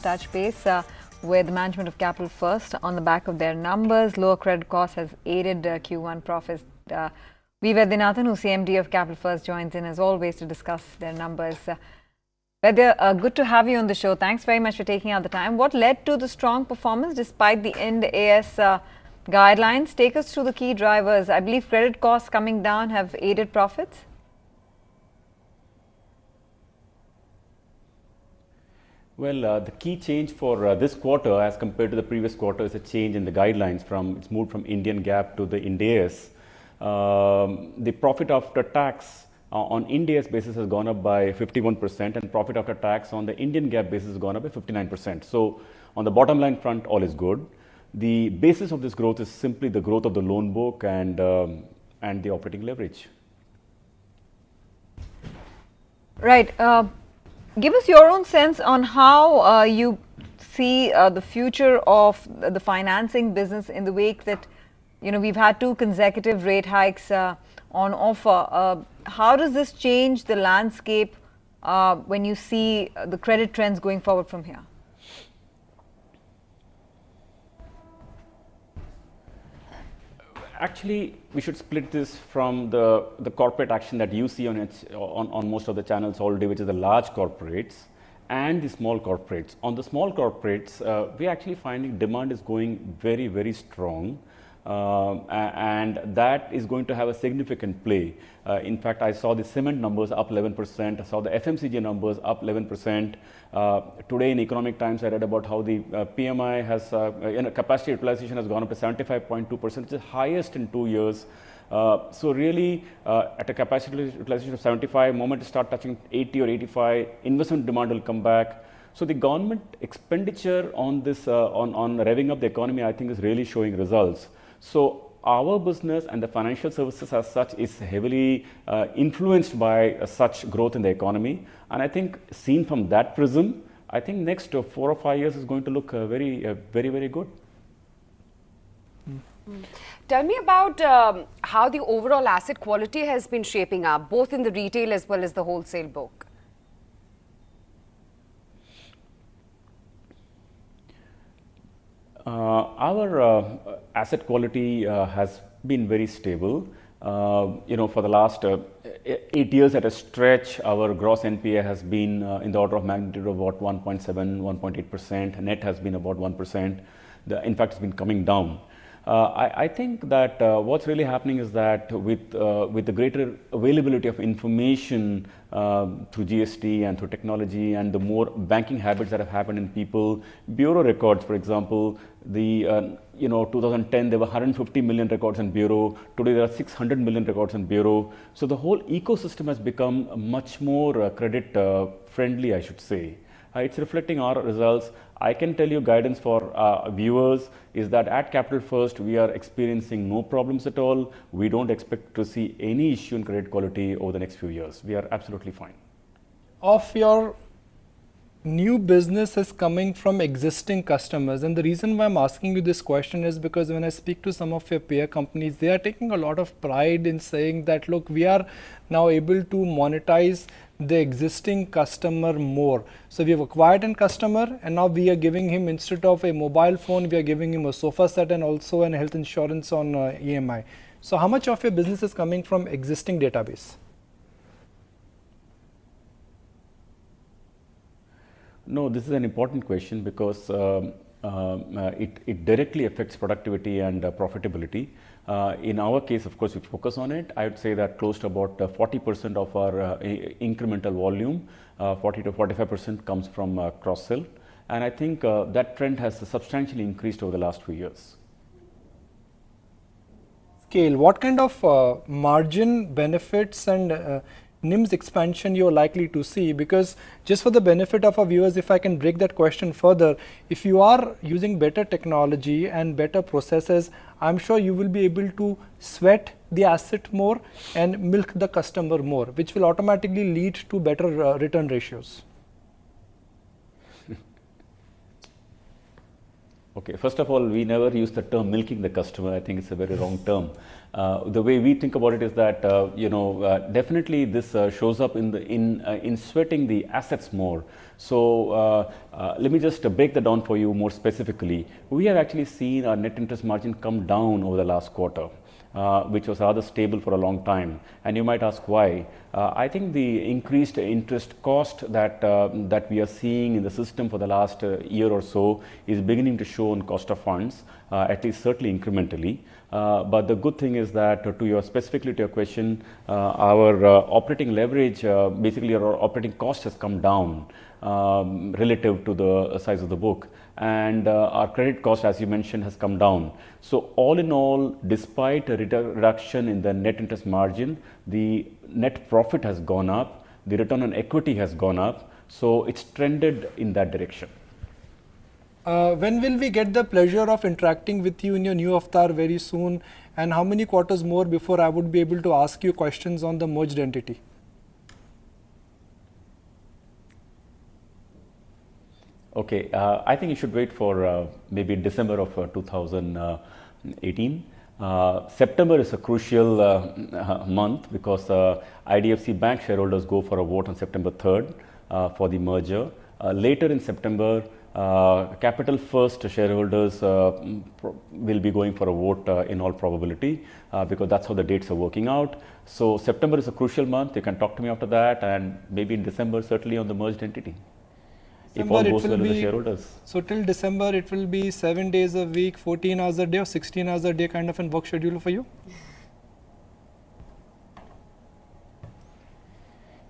touch base with management of Capital First on the back of their numbers. Lower credit cost has aided Q1 profits. Vaidyanathan, who's CMD of Capital First, joins in as always to discuss their numbers. Vaidya, good to have you on the show. Thanks very much for taking out the time. What led to the strong performance despite the Ind AS guidelines? Take us through the key drivers. I believe credit costs coming down have aided profits. Well, the key change for this quarter as compared to the previous quarter is a change in the guidelines it's moved from Indian GAAP to the Ind AS. The profit after tax on Ind AS basis has gone up by 51% and profit after tax on the Indian GAAP basis has gone up by 59%. So on the bottom line front, all is good. The basis of this growth is simply the growth of the loan book and the operating leverage. Right. Give us your own sense on how you see the future of the financing business in the wake that, we've had 2 consecutive rate hikes on offer. How does this change the landscape when you see the credit trends going forward from here? Actually, we should split this from the corporate action that you see on most of the channels already, which is the large corporates and the small corporates. On the small corporates, we are actually finding demand is going very, very strong. And that is going to have a significant play. In fact, I saw the cement numbers up 11%, I saw the FMCG numbers up 11%. Today in Economic Times, I read about how the PMI has, capacity utilization has gone up to 75.2%, which is highest in 2 years. So really, at a capacity utilization of 75, moment to start touching 80 or 85, investment demand will come back. So the government expenditure on this, on revving up the economy, I think is really showing results. So our business and the financial services as such is heavily influenced by such growth in the economy. And I think seen from that prism, I think next 4 or 5 years is going to look very, very good. Tell me about how the overall asset quality has been shaping up, both in the retail as well as the wholesale book. Our asset quality has been very stable. For the last 8 years at a stretch, our gross NPA has been in the order of magnitude of about 1.7, 1.8%. Net has been about 1%. In fact, it's been coming down. I think that what's really happening is that with the greater availability of information through GST and through technology and the more banking habits that have happened in people, bureau records, for example, 2010 there were 150 million records in bureau. Today there are 600 million records in bureau. So the whole ecosystem has become much more credit friendly, I should say. It's reflecting our results. I can tell you guidance for viewers is that at Capital First, we are experiencing no problems at all. We don't expect to see any issue in credit quality over the next few years. We are absolutely fine. Of your new business is coming from existing customers, and the reason why I'm asking you this question is because when I speak to some of your peer companies, they are taking a lot of pride in saying that, look, we are now able to monetize the existing customer more. So we have acquired a customer and now we are giving him, instead of a mobile phone, we are giving him a sofa set and also an health insurance on EMI. So how much of your business is coming from existing database? No, this is an important question because it directly affects productivity and profitability. In our case, of course, we focus on it. I would say that close to about 40% of our incremental volume, 40 to 45% comes from cross-sell. And I think that trend has substantially increased over the last few years. Scale, what kind of margin benefits and NIMS expansion you're likely to see? Because just for the benefit of our viewers, if I can break that question further, if you are using better technology and better processes, I'm sure you will be able to sweat the asset more and milk the customer more, which will automatically lead to better return ratios. Okay, first of all, we never use the term milking the customer. I think it's a very wrong term. The way we think about it is that definitely this shows up in sweating the assets more. So let me just break that down for you more specifically. We have actually seen our net interest margin come down over the last quarter. Which was rather stable for a long time. And you might ask why. I think the increased interest cost that we are seeing in the system for the last year or so is beginning to show on cost of funds, at least certainly incrementally. But the good thing is that specifically to your question, our operating leverage, basically our operating cost has come down relative to the size of the book. And our credit cost, as you mentioned, has come down. So all in all, despite a reduction in the net interest margin, the net profit has gone up, the return on equity has gone up, so it's trended in that direction. When will we get the pleasure of interacting with you in your new avatar very soon, and how many quarters more before I would be able to ask you questions on the merged entity? Okay, I think you should wait for maybe December of 2018. September is a crucial month because IDFC Bank shareholders go for a vote on September 3rd for the merger. Later in September, Capital First shareholders will be going for a vote in all probability because that's how the dates are working out. So September is a crucial month. You can talk to me after that, and maybe in December, certainly on the merged entity. If all goes well with the shareholders. So till December, it will be 7 days a week, 14 hours a day or 16 hours a day kind of a work schedule for you?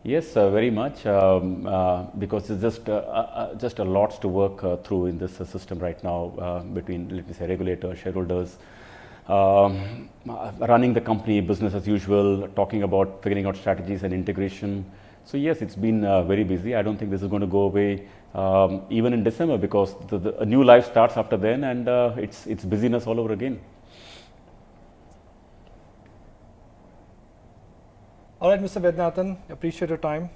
Yes, very much, because it's just a lot to work through in this system right now between, let me say, regulators, shareholders, running the company business as usual, talking about figuring out strategies and integration. So yes, it's been very busy. I don't think this is going to go away even in December because a new life starts after then, and it's busyness all over again. All right, Mr. Vaidyanathan, appreciate your time.